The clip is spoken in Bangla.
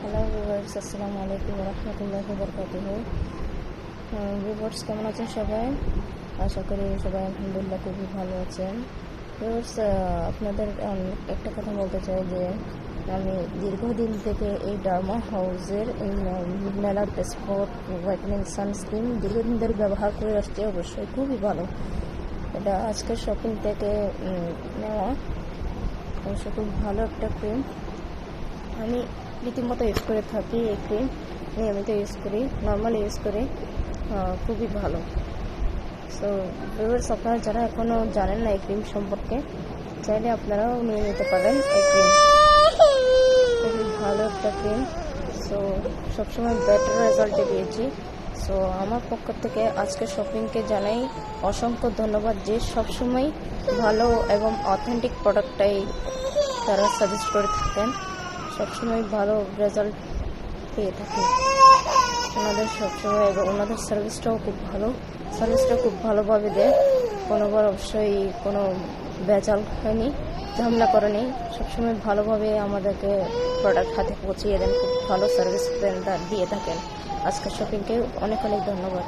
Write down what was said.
হ্যালো ভিউয়ার্স, আসসালামু আলাইকুম ওয়া রাহমাতুল্লাহি ওয়া বারাকাতুহু। ভিউয়ার্স, কেমন আছেন সবাই? আশা করি সবাই আলহামদুলিল্লাহ খুবই ভালো আছেন। ভিউয়ার্স, আপনাদের একটা কথা বলতে চাই যে আমি দীর্ঘদিন থেকে এই ডার্মা হাউসের এই মেলার স্পট হোয়াইটেনিং সানস্ক্রিন দীর্ঘদিন ধরে ব্যবহার করে আসছি। অবশ্যই খুবই ভালো। এটা আজকের শপিং থেকে নেওয়া, অবশ্যই খুব ভালো একটা ক্রিম। আমি রীতিমতো ইউজ করে থাকি। এই ক্রিম নিয়মিত ইউজ করি, নর্মালি ইউজ করি, খুবই ভালো। সো ভিউয়ার্স, আপনারা যারা এখনও জানেন না এই ক্রিম সম্পর্কে, চাইলে আপনারাও নিয়ে নিতে পারেন। এই ক্রিম খুবই ভালো একটা ক্রিম। সো সবসময় বেটার রেজাল্টে দিয়েছি। সো আমার পক্ষ থেকে আজকের শপিংকে জানাই অসংখ্য ধন্যবাদ, যে সবসময় ভালো এবং অথেন্টিক প্রোডাক্টটাই তারা সাজেস্ট করে থাকেন। সবসময় ভালো রেজাল্ট পেয়ে থাকি ওনাদের সবসময়, এবং ওনাদের সার্ভিসটাও খুব ভালোভাবে দেয়। কোনোবার অবশ্যই কোনো ভেজাল হয়নি, ঝামেলা করেনি। সবসময় ভালোভাবে আমাদেরকে প্রোডাক্ট হাতে পৌঁছিয়ে দেন, খুব ভালো সার্ভিস দিয়ে থাকেন। আজকের শপিংকে অনেক অনেক ধন্যবাদ।